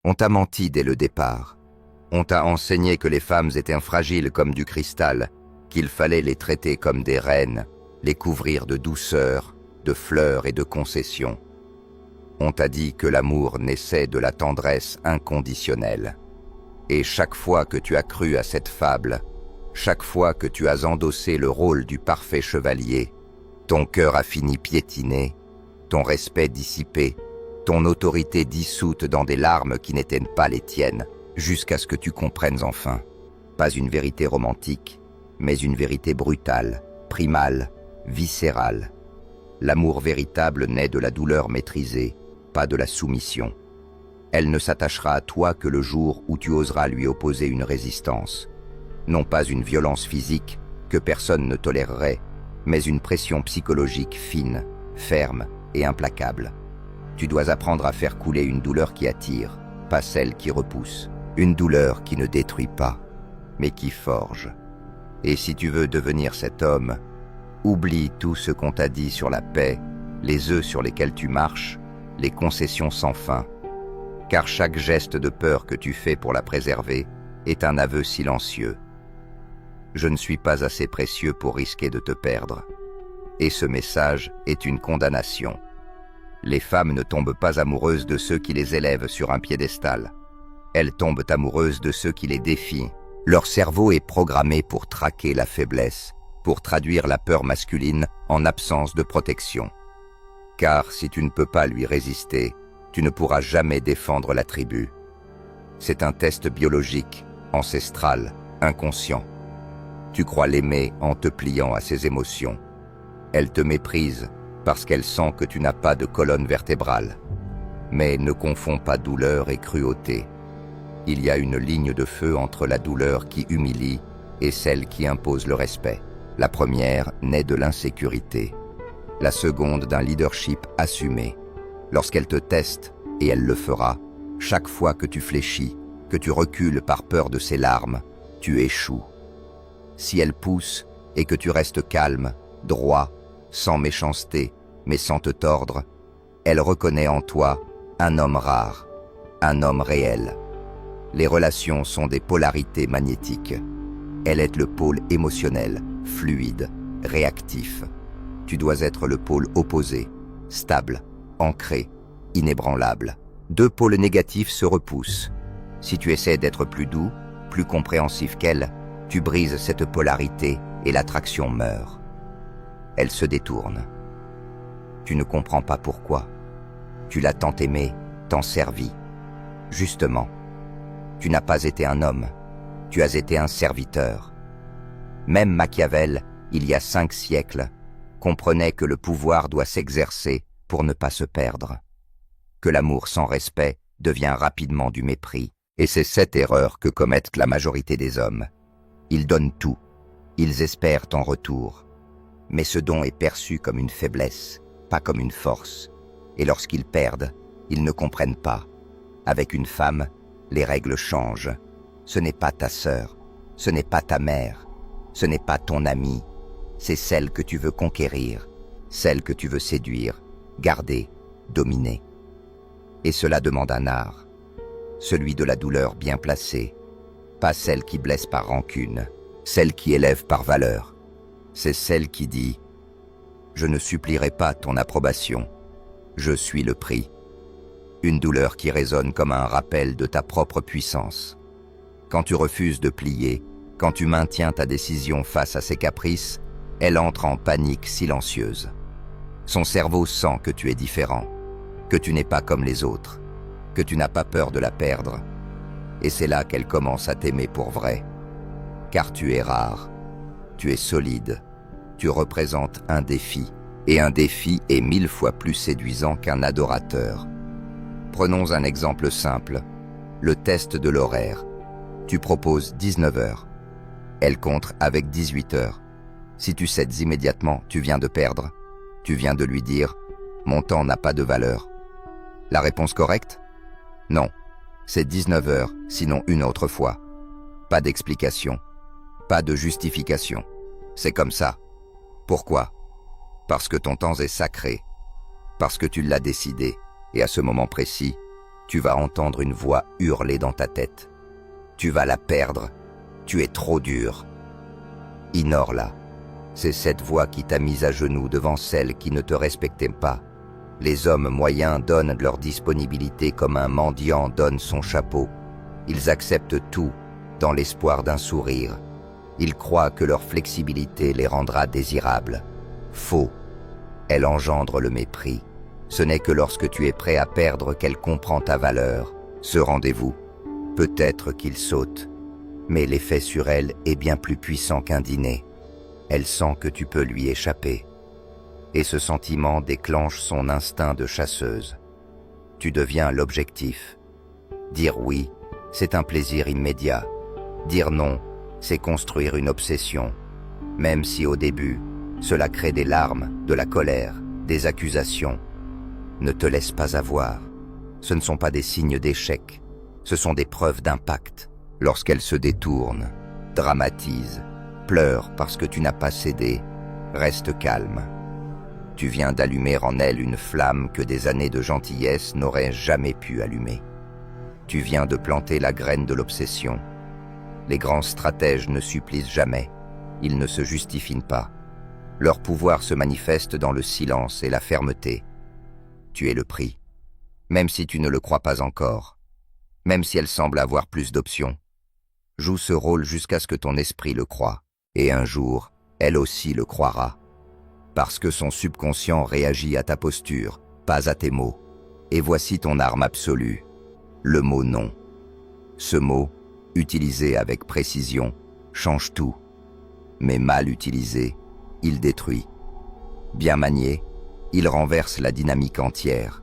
On t'a menti dès le départ. On t'a enseigné que les femmes étaient fragiles comme du cristal, qu'il fallait les traiter comme des reines, les couvrir de douceur, de fleurs et de concessions. On t'a dit que l'amour naissait de la tendresse inconditionnelle. Et chaque fois que tu as cru à cette fable, chaque fois que tu as endossé le rôle du parfait chevalier, ton cœur a fini piétiné, ton respect dissipé, ton autorité dissoute dans des larmes qui n'étaient pas les tiennes, jusqu'à ce que tu comprennes enfin, pas une vérité romantique, mais une vérité brutale, primale, viscérale. L'amour véritable naît de la douleur maîtrisée, pas de la soumission. Elle ne s'attachera à toi que le jour où tu oseras lui opposer une résistance. Non pas une violence physique que personne ne tolérerait, mais une pression psychologique fine, ferme et implacable. Tu dois apprendre à faire couler une douleur qui attire, pas celle qui repousse. Une douleur qui ne détruit pas, mais qui forge. Et si tu veux devenir cet homme, oublie tout ce qu'on t'a dit sur la paix, les œufs sur lesquels tu marches, les concessions sans fin. Car chaque geste de peur que tu fais pour la préserver est un aveu silencieux. Je ne suis pas assez précieux pour risquer de te perdre. Et ce message est une condamnation. Les femmes ne tombent pas amoureuses de ceux qui les élèvent sur un piédestal. Elles tombent amoureuses de ceux qui les défient. Leur cerveau est programmé pour traquer la faiblesse, pour traduire la peur masculine en absence de protection. Car si tu ne peux pas lui résister, tu ne pourras jamais défendre la tribu. C'est un test biologique, ancestral, inconscient. Tu crois l'aimer en te pliant à ses émotions. Elle te méprise parce qu'elle sent que tu n'as pas de colonne vertébrale. Mais ne confonds pas douleur et cruauté. Il y a une ligne de feu entre la douleur qui humilie et celle qui impose le respect. La première naît de l'insécurité. La seconde d'un leadership assumé. Lorsqu'elle te teste, et elle le fera, chaque fois que tu fléchis, que tu recules par peur de ses larmes, tu échoues. Si elle pousse et que tu restes calme, droit, sans méchanceté, mais sans te tordre, elle reconnaît en toi un homme rare, un homme réel. Les relations sont des polarités magnétiques. Elle est le pôle émotionnel, fluide, réactif. Tu dois être le pôle opposé, stable, ancré, inébranlable. Deux pôles négatifs se repoussent. Si tu essaies d'être plus doux, plus compréhensif qu'elle, tu brises cette polarité et l'attraction meurt. Elle se détourne. Tu ne comprends pas pourquoi. Tu l'as tant aimée, tant servie. Justement, tu n'as pas été un homme, tu as été un serviteur. Même Machiavel, il y a 5 siècles, comprenait que le pouvoir doit s'exercer pour ne pas se perdre, que l'amour sans respect devient rapidement du mépris, et c'est cette erreur que commettent la majorité des hommes. Ils donnent tout, ils espèrent en retour, mais ce don est perçu comme une faiblesse, pas comme une force, et lorsqu'ils perdent, ils ne comprennent pas. Avec une femme, les règles changent. Ce n'est pas ta sœur, ce n'est pas ta mère, ce n'est pas ton amie, c'est celle que tu veux conquérir, celle que tu veux séduire, garder, dominer. Et cela demande un art, celui de la douleur bien placée, pas celle qui blesse par rancune, celle qui élève par valeur. C'est celle qui dit « Je ne supplierai pas ton approbation, je suis le prix ». Une douleur qui résonne comme un rappel de ta propre puissance. Quand tu refuses de plier, quand tu maintiens ta décision face à ses caprices, elle entre en panique silencieuse. Son cerveau sent que tu es différent, que tu n'es pas comme les autres, que tu n'as pas peur de la perdre. Et c'est là qu'elle commence à t'aimer pour vrai. Car tu es rare, tu es solide, tu représentes un défi, et un défi est 1000 fois plus séduisant qu'un adorateur. Prenons un exemple simple, le test de l'horaire. Tu proposes 19 heures. Elle contre avec 18 heures. Si tu cèdes immédiatement, tu viens de perdre. Tu viens de lui dire « Mon temps n'a pas de valeur ». La réponse correcte? Non, c'est 19 heures, sinon une autre fois. Pas d'explication, pas de justification. C'est comme ça. Pourquoi? Parce que ton temps est sacré, parce que tu l'as décidé. Et à ce moment précis, Tu vas entendre une voix hurler dans ta tête. Tu vas la perdre. Tu es trop dur. Ignore-la. C'est cette voix qui t'a mise à genoux devant celle qui ne te respectait pas. Les hommes moyens donnent leur disponibilité comme un mendiant donne son chapeau. Ils acceptent tout dans l'espoir d'un sourire. Ils croient que leur flexibilité les rendra désirables. Faux. Elle engendre le mépris. Ce n'est que lorsque tu es prêt à perdre qu'elle comprend ta valeur. Ce rendez-vous, peut-être qu'il saute, mais l'effet sur elle est bien plus puissant qu'un dîner. Elle sent que tu peux lui échapper. Et ce sentiment déclenche son instinct de chasseuse. Tu deviens l'objectif. Dire oui, c'est un plaisir immédiat. Dire non, c'est construire une obsession. Même si au début, cela crée des larmes, de la colère, des accusations. Ne te laisse pas avoir. Ce ne sont pas des signes d'échec. Ce sont des preuves d'impact. Lorsqu'elle se détourne, dramatise, pleure parce que tu n'as pas cédé, reste calme. Tu viens d'allumer en elle une flamme que des années de gentillesse n'auraient jamais pu allumer. Tu viens de planter la graine de l'obsession. Les grands stratèges ne supplient jamais. Ils ne se justifient pas. Leur pouvoir se manifeste dans le silence et la fermeté. Tu es le prix. Même si tu ne le crois pas encore. Même si elle semble avoir plus d'options. Joue ce rôle jusqu'à ce que ton esprit le croie. Et un jour, elle aussi le croira. Parce que son subconscient réagit à ta posture, pas à tes mots. Et voici ton arme absolue, le mot non. Ce mot, utilisé avec précision, change tout. Mais mal utilisé, il détruit. Bien manié, il renverse la dynamique entière.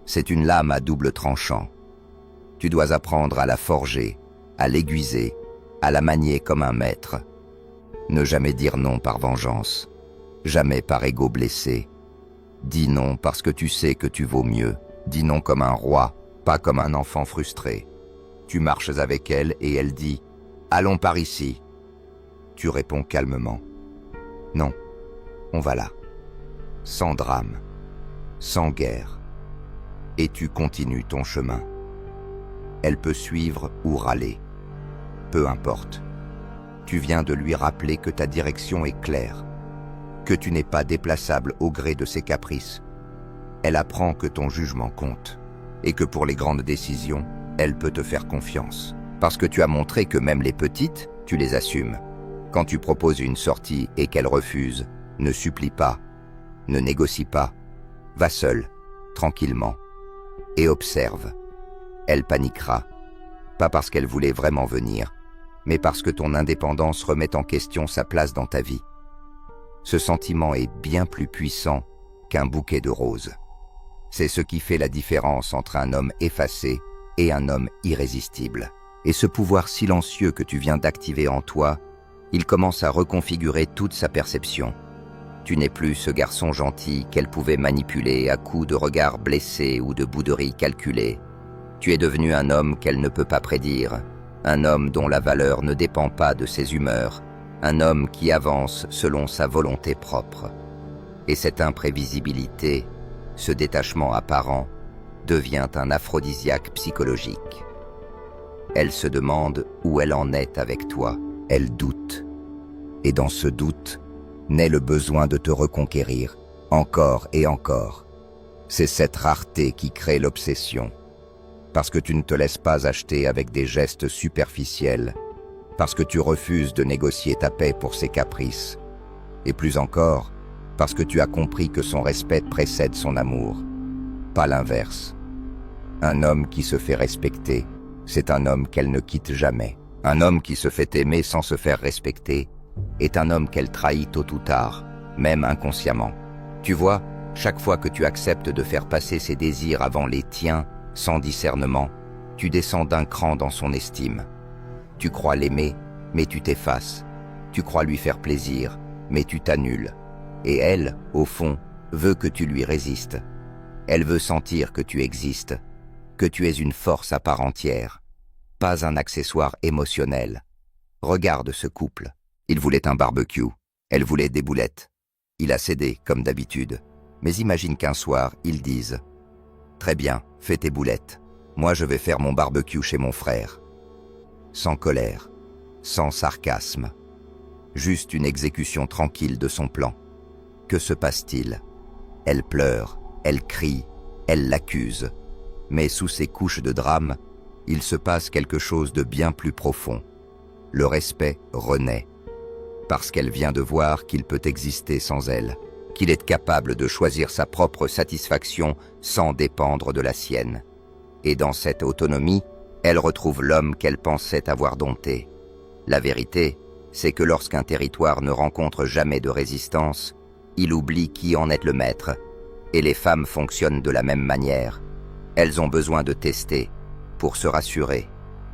C'est une lame à double tranchant. Tu dois apprendre à la forger, à l'aiguiser, à la manier comme un maître. Ne jamais dire non par vengeance, jamais par ego blessé. Dis non parce que tu sais que tu vaux mieux. Dis non comme un roi, pas comme un enfant frustré. Tu marches avec elle et elle dit « Allons par ici ». Tu réponds calmement « Non, on va là ». Sans drame, sans guerre. Et tu continues ton chemin. Elle peut suivre ou râler. Peu importe. Tu viens de lui rappeler que ta direction est claire, que tu n'es pas déplaçable au gré de ses caprices. Elle apprend que ton jugement compte et que pour les grandes décisions, elle peut te faire confiance. Parce que tu as montré que même les petites, tu les assumes. Quand tu proposes une sortie et qu'elle refuse, ne supplie pas, ne négocie pas, va seule, tranquillement, et observe. Elle paniquera, pas parce qu'elle voulait vraiment venir, mais parce que ton indépendance remet en question sa place dans ta vie. Ce sentiment est bien plus puissant qu'un bouquet de roses. C'est ce qui fait la différence entre un homme effacé et un homme irrésistible. Et ce pouvoir silencieux que tu viens d'activer en toi, il commence à reconfigurer toute sa perception. Tu n'es plus ce garçon gentil qu'elle pouvait manipuler à coups de regards blessés ou de bouderies calculées. Tu es devenu un homme qu'elle ne peut pas prédire, un homme dont la valeur ne dépend pas de ses humeurs, un homme qui avance selon sa volonté propre. Et cette imprévisibilité, ce détachement apparent, devient un aphrodisiaque psychologique. Elle se demande où elle en est avec toi, elle doute. Et dans ce doute, naît le besoin de te reconquérir, encore et encore. C'est cette rareté qui crée l'obsession. Parce que tu ne te laisses pas acheter avec des gestes superficiels, parce que tu refuses de négocier ta paix pour ses caprices, et plus encore, parce que tu as compris que son respect précède son amour, pas l'inverse. Un homme qui se fait respecter, c'est un homme qu'elle ne quitte jamais. Un homme qui se fait aimer sans se faire respecter est un homme qu'elle trahit tôt ou tard, même inconsciemment. Tu vois, chaque fois que tu acceptes de faire passer ses désirs avant les tiens, sans discernement, tu descends d'un cran dans son estime. Tu crois l'aimer, mais tu t'effaces. Tu crois lui faire plaisir, mais tu t'annules. Et elle, au fond, veut que tu lui résistes. Elle veut sentir que tu existes, que tu es une force à part entière, pas un accessoire émotionnel. Regarde ce couple. Il voulait un barbecue, elle voulait des boulettes. Il a cédé, comme d'habitude. Mais imagine qu'un soir, ils disent « Très bien, fais tes boulettes. Moi, je vais faire mon barbecue chez mon frère. Sans colère, sans sarcasme. Juste une exécution tranquille de son plan. Que se passe-t-il? Elle pleure, elle crie, elle l'accuse. Mais sous ces couches de drame, il se passe quelque chose de bien plus profond. Le respect renaît. Parce qu'elle vient de voir qu'il peut exister sans elle, qu'il est capable de choisir sa propre satisfaction sans dépendre de la sienne. Et dans cette autonomie, elle retrouve l'homme qu'elle pensait avoir dompté. La vérité, c'est que lorsqu'un territoire ne rencontre jamais de résistance, il oublie qui en est le maître. Et les femmes fonctionnent de la même manière. Elles ont besoin de tester, pour se rassurer.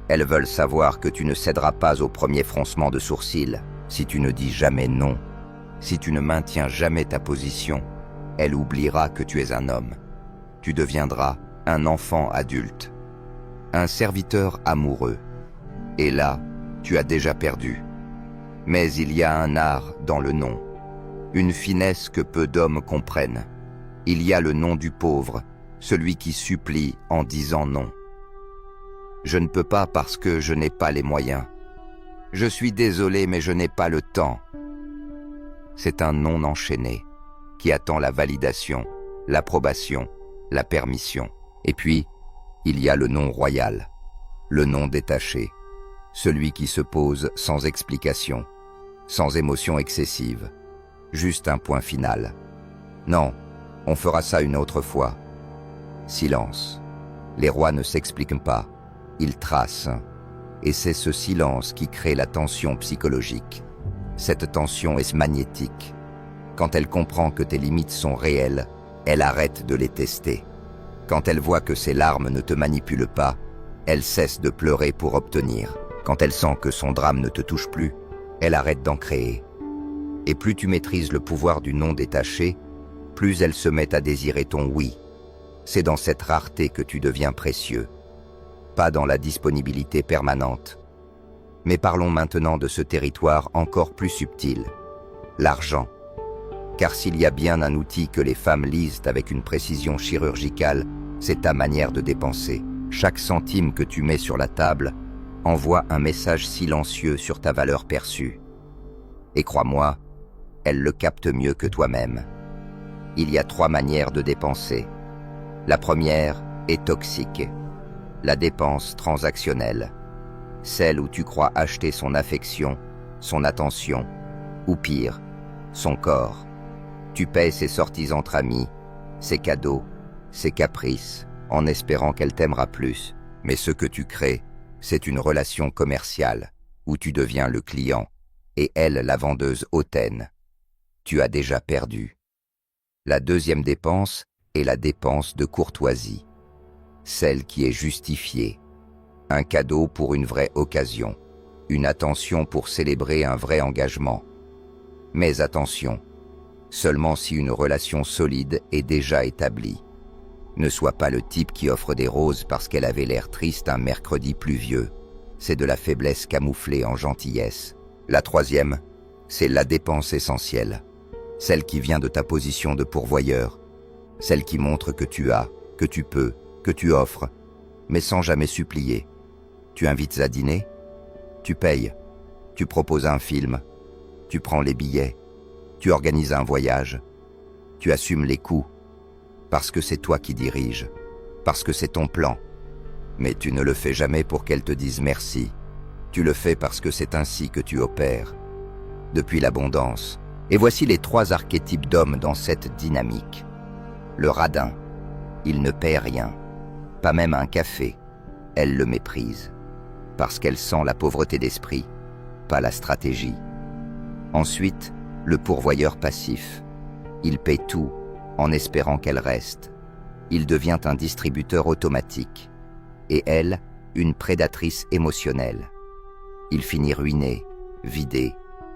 Elles veulent savoir que tu ne céderas pas au premier froncement de sourcils, si tu ne dis jamais non. Si tu ne maintiens jamais ta position, elle oubliera que tu es un homme. Tu deviendras un enfant adulte, un serviteur amoureux. Et là, tu as déjà perdu. Mais il y a un art dans le non, une finesse que peu d'hommes comprennent. Il y a le non du pauvre, celui qui supplie en disant non. Je ne peux pas parce que je n'ai pas les moyens. Je suis désolé, mais je n'ai pas le temps. C'est un non enchaîné qui attend la validation, l'approbation, la permission. Et puis, il y a le non royal, le non détaché, celui qui se pose sans explication, sans émotion excessive, juste un point final. Non, on fera ça une autre fois. Silence. Les rois ne s'expliquent pas, ils tracent. Et c'est ce silence qui crée la tension psychologique. Cette tension est magnétique. Quand elle comprend que tes limites sont réelles, elle arrête de les tester. Quand elle voit que ses larmes ne te manipulent pas, elle cesse de pleurer pour obtenir. Quand elle sent que son drame ne te touche plus, elle arrête d'en créer. Et plus tu maîtrises le pouvoir du non détaché, plus elle se met à désirer ton oui. C'est dans cette rareté que tu deviens précieux, pas dans la disponibilité permanente. Mais parlons maintenant de ce territoire encore plus subtil, l'argent. Car s'il y a bien un outil que les femmes lisent avec une précision chirurgicale, c'est ta manière de dépenser. Chaque centime que tu mets sur la table envoie un message silencieux sur ta valeur perçue. Et crois-moi, elle le capte mieux que toi-même. Il y a 3 manières de dépenser. La première est toxique, la dépense transactionnelle, celle où tu crois acheter son affection, son attention, ou pire, son corps. Tu paies ses sorties entre amis, ses cadeaux, ses caprices, en espérant qu'elle t'aimera plus. Mais ce que tu crées, c'est une relation commerciale, où tu deviens le client, et elle la vendeuse hautaine. Tu as déjà perdu. La deuxième dépense est la dépense de courtoisie, celle qui est justifiée, un cadeau pour une vraie occasion, une attention pour célébrer un vrai engagement. Mais attention, seulement si une relation solide est déjà établie. Ne sois pas le type qui offre des roses parce qu'elle avait l'air triste un mercredi pluvieux. C'est de la faiblesse camouflée en gentillesse. La troisième, c'est la dépense essentielle, celle qui vient de ta position de pourvoyeur, celle qui montre que tu as, que tu peux, que tu offres, mais sans jamais supplier. Tu invites à dîner, tu payes, tu proposes un film, tu prends les billets, tu organises un voyage, tu assumes les coûts, parce que c'est toi qui diriges, parce que c'est ton plan. Mais tu ne le fais jamais pour qu'elle te dise merci. Tu le fais parce que c'est ainsi que tu opères, depuis l'abondance. Et voici les 3 archétypes d'hommes dans cette dynamique. Le radin, il ne paie rien, pas même un café. Elle le méprise, parce qu'elle sent la pauvreté d'esprit, pas la stratégie. Ensuite, le pourvoyeur passif. Il paie tout, en espérant qu'elle reste. Il devient un distributeur automatique. Et elle, une prédatrice émotionnelle. Il finit ruiné, vidé,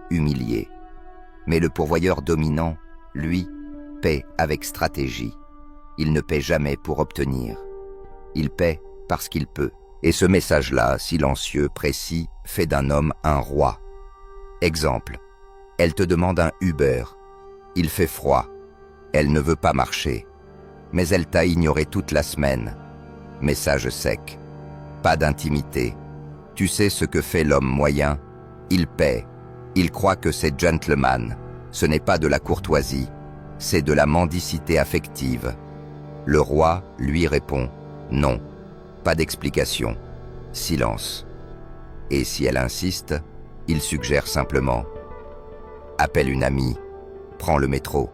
humilié. Mais le pourvoyeur dominant, lui, paie avec stratégie. Il ne paie jamais pour obtenir. Il paie parce qu'il peut. Et ce message-là, silencieux, précis, fait d'un homme un roi. Exemple, elle te demande un Uber. Il fait froid. Elle ne veut pas marcher. Mais elle t'a ignoré toute la semaine. Message sec. Pas d'intimité. Tu sais ce que fait l'homme moyen? Il paie. Il croit que c'est gentleman. Ce n'est pas de la courtoisie, c'est de la mendicité affective. Le roi lui répond « Non, pas d'explication, silence ». Et si elle insiste, il suggère simplement « Appelle une amie, prends le métro ».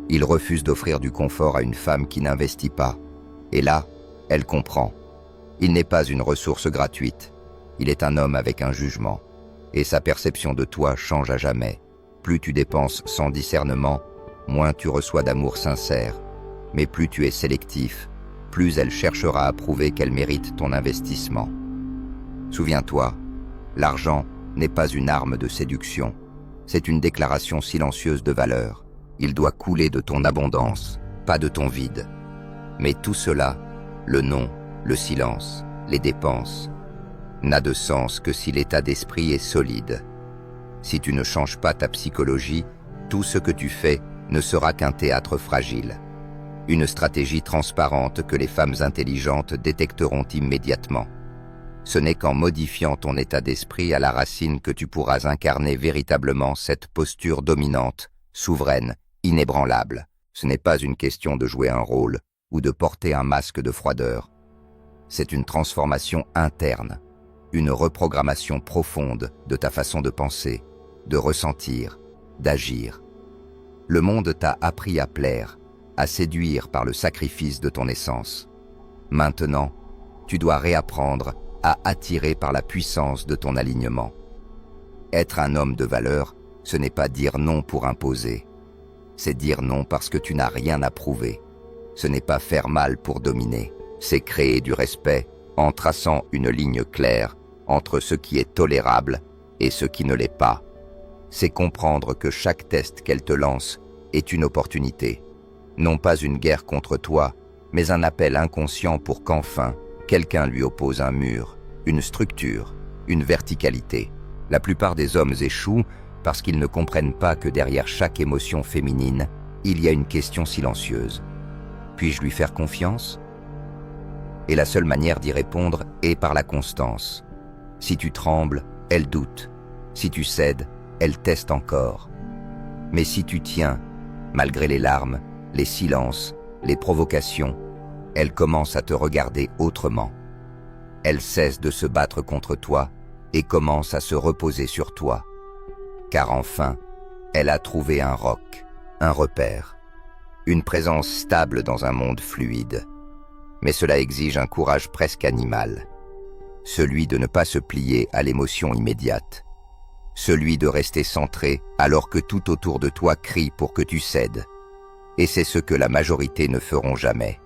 Il refuse d'offrir du confort à une femme qui n'investit pas. Et là, elle comprend. Il n'est pas une ressource gratuite. Il est un homme avec un jugement. Et sa perception de toi change à jamais. Plus tu dépenses sans discernement, moins tu reçois d'amour sincère. Mais plus tu es sélectif, plus elle cherchera à prouver qu'elle mérite ton investissement. Souviens-toi, l'argent n'est pas une arme de séduction. C'est une déclaration silencieuse de valeur. Il doit couler de ton abondance, pas de ton vide. Mais tout cela, le nom, le silence, les dépenses, n'a de sens que si l'état d'esprit est solide. Si tu ne changes pas ta psychologie, tout ce que tu fais ne sera qu'un théâtre fragile. Une stratégie transparente que les femmes intelligentes détecteront immédiatement. Ce n'est qu'en modifiant ton état d'esprit à la racine que tu pourras incarner véritablement cette posture dominante, souveraine, inébranlable. Ce n'est pas une question de jouer un rôle ou de porter un masque de froideur. C'est une transformation interne, une reprogrammation profonde de ta façon de penser, de ressentir, d'agir. Le monde t'a appris à plaire, à séduire par le sacrifice de ton essence. Maintenant, tu dois réapprendre à attirer par la puissance de ton alignement. Être un homme de valeur, ce n'est pas dire non pour imposer. C'est dire non parce que tu n'as rien à prouver. Ce n'est pas faire mal pour dominer. C'est créer du respect en traçant une ligne claire entre ce qui est tolérable et ce qui ne l'est pas. C'est comprendre que chaque test qu'elle te lance est une opportunité. Non pas une guerre contre toi, mais un appel inconscient pour qu'enfin, quelqu'un lui oppose un mur, une structure, une verticalité. La plupart des hommes échouent parce qu'ils ne comprennent pas que derrière chaque émotion féminine, il y a une question silencieuse. Puis-je lui faire confiance? Et la seule manière d'y répondre est par la constance. Si tu trembles, elle doute. Si tu cèdes, elle teste encore. Mais si tu tiens, malgré les larmes, les silences, les provocations, elle commence à te regarder autrement. Elle cesse de se battre contre toi et commence à se reposer sur toi. Car enfin, elle a trouvé un roc, un repère, une présence stable dans un monde fluide. Mais cela exige un courage presque animal, celui de ne pas se plier à l'émotion immédiate, celui de rester centré alors que tout autour de toi crie pour que tu cèdes. Et c'est ce que la majorité ne feront jamais.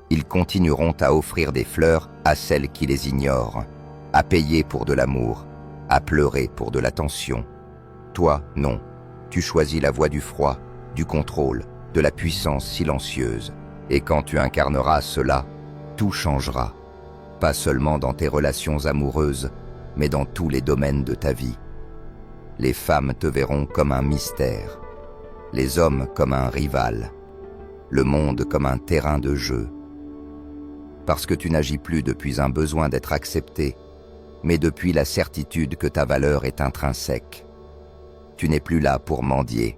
Ils continueront à offrir des fleurs à celles qui les ignorent, à payer pour de l'amour, à pleurer pour de l'attention. Toi, non. Tu choisis la voie du froid, du contrôle, de la puissance silencieuse. Et quand tu incarneras cela, tout changera. Pas seulement dans tes relations amoureuses, mais dans tous les domaines de ta vie. Les femmes te verront comme un mystère, les hommes comme un rival, le monde comme un terrain de jeu. Parce que tu n'agis plus depuis un besoin d'être accepté, mais depuis la certitude que ta valeur est intrinsèque. Tu n'es plus là pour mendier,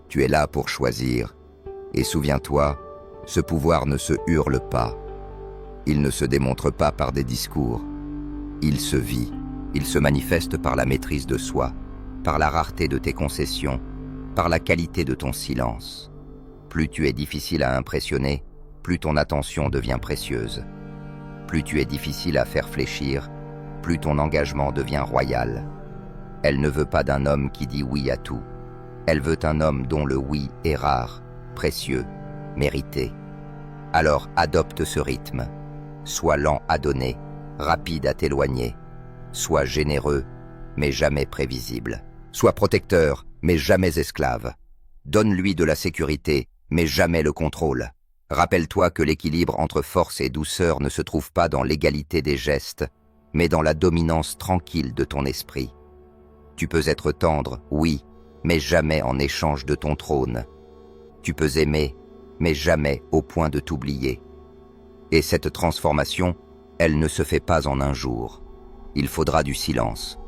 tu es là pour choisir. Et souviens-toi, ce pouvoir ne se hurle pas. Il ne se démontre pas par des discours. Il se vit, il se manifeste par la maîtrise de soi, par la rareté de tes concessions, par la qualité de ton silence. Plus tu es difficile à impressionner, plus ton attention devient précieuse. Plus tu es difficile à faire fléchir, plus ton engagement devient royal. Elle ne veut pas d'un homme qui dit oui à tout. Elle veut un homme dont le oui est rare, précieux, mérité. Alors adopte ce rythme. Sois lent à donner, rapide à t'éloigner. Sois généreux, mais jamais prévisible. Sois protecteur, mais jamais esclave. Donne-lui de la sécurité, mais jamais le contrôle. Rappelle-toi que l'équilibre entre force et douceur ne se trouve pas dans l'égalité des gestes, mais dans la dominance tranquille de ton esprit. Tu peux être tendre, oui, mais jamais en échange de ton trône. Tu peux aimer, mais jamais au point de t'oublier. Et cette transformation, elle ne se fait pas en un jour. Il faudra du silence,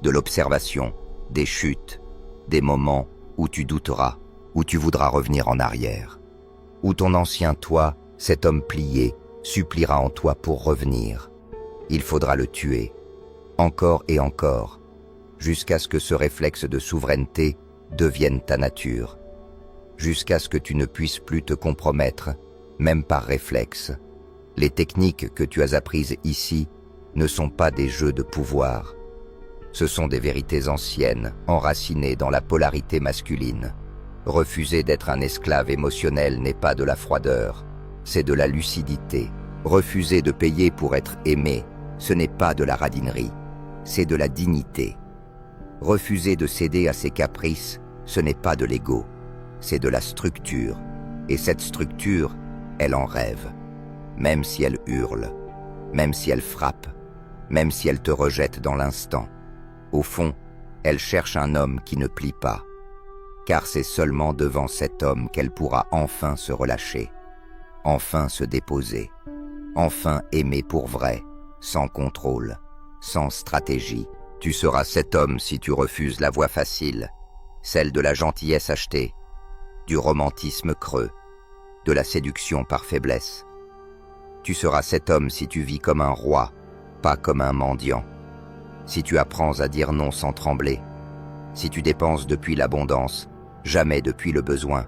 de l'observation, des chutes, des moments où tu douteras, où tu voudras revenir en arrière, où ton ancien toi, cet homme plié, suppliera en toi pour revenir. Il faudra le tuer, encore et encore, jusqu'à ce que ce réflexe de souveraineté devienne ta nature, jusqu'à ce que tu ne puisses plus te compromettre, même par réflexe. Les techniques que tu as apprises ici ne sont pas des jeux de pouvoir. Ce sont des vérités anciennes, enracinées dans la polarité masculine. Refuser d'être un esclave émotionnel n'est pas de la froideur, c'est de la lucidité. Refuser de payer pour être aimé, ce n'est pas de la radinerie, c'est de la dignité. Refuser de céder à ses caprices, ce n'est pas de l'ego, c'est de la structure. Et cette structure, elle en rêve, même si elle hurle, même si elle frappe, même si elle te rejette dans l'instant. Au fond, elle cherche un homme qui ne plie pas, car c'est seulement devant cet homme qu'elle pourra enfin se relâcher, enfin se déposer, enfin aimer pour vrai, sans contrôle, sans stratégie. Tu seras cet homme si tu refuses la voie facile, celle de la gentillesse achetée, du romantisme creux, de la séduction par faiblesse. Tu seras cet homme si tu vis comme un roi, pas comme un mendiant. Si tu apprends à dire non sans trembler, si tu dépenses depuis l'abondance, jamais depuis le besoin,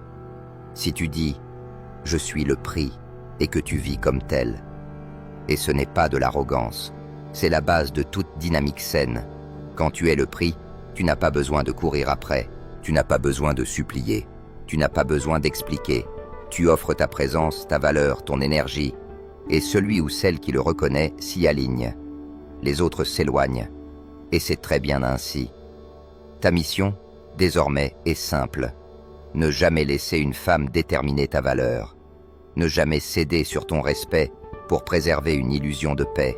si tu dis « je suis le prix » et que tu vis comme tel. Et ce n'est pas de l'arrogance, c'est la base de toute dynamique saine. Quand tu es le prix, tu n'as pas besoin de courir après, tu n'as pas besoin de supplier, tu n'as pas besoin d'expliquer. Tu offres ta présence, ta valeur, ton énergie, et celui ou celle qui le reconnaît s'y aligne. Les autres s'éloignent, et c'est très bien ainsi. Ta mission, désormais, est simple. Ne jamais laisser une femme déterminer ta valeur. Ne jamais céder sur ton respect pour préserver une illusion de paix.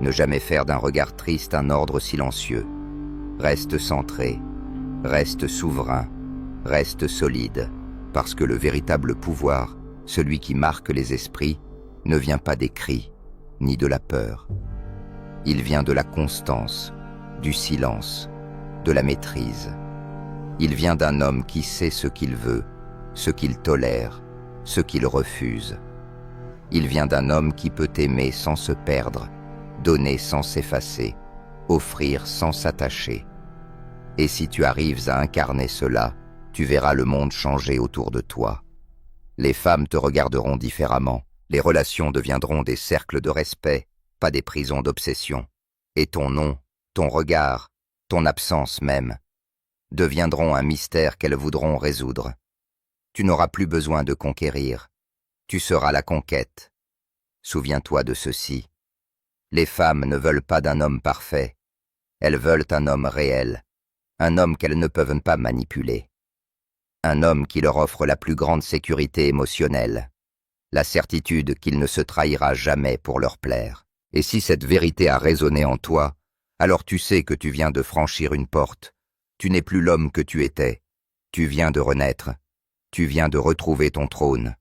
Ne jamais faire d'un regard triste un ordre silencieux. Reste centré, reste souverain, reste solide, parce que le véritable pouvoir, celui qui marque les esprits, ne vient pas des cris, ni de la peur. Il vient de la constance, du silence, de la maîtrise. Il vient d'un homme qui sait ce qu'il veut, ce qu'il tolère, ce qu'il refuse. Il vient d'un homme qui peut aimer sans se perdre, donner sans s'effacer, offrir sans s'attacher. Et si tu arrives à incarner cela, tu verras le monde changer autour de toi. Les femmes te regarderont différemment, les relations deviendront des cercles de respect, pas des prisons d'obsession. Et ton nom, ton regard, ton absence même, deviendront un mystère qu'elles voudront résoudre. Tu n'auras plus besoin de conquérir, tu seras la conquête. Souviens-toi de ceci. Les femmes ne veulent pas d'un homme parfait, elles veulent un homme réel, un homme qu'elles ne peuvent pas manipuler. Un homme qui leur offre la plus grande sécurité émotionnelle, la certitude qu'il ne se trahira jamais pour leur plaire. Et si cette vérité a résonné en toi, alors tu sais que tu viens de franchir une porte. Tu n'es plus l'homme que tu étais. Tu viens de renaître. Tu viens de retrouver ton trône.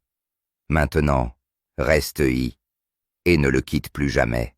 Maintenant, reste-y et ne le quitte plus jamais.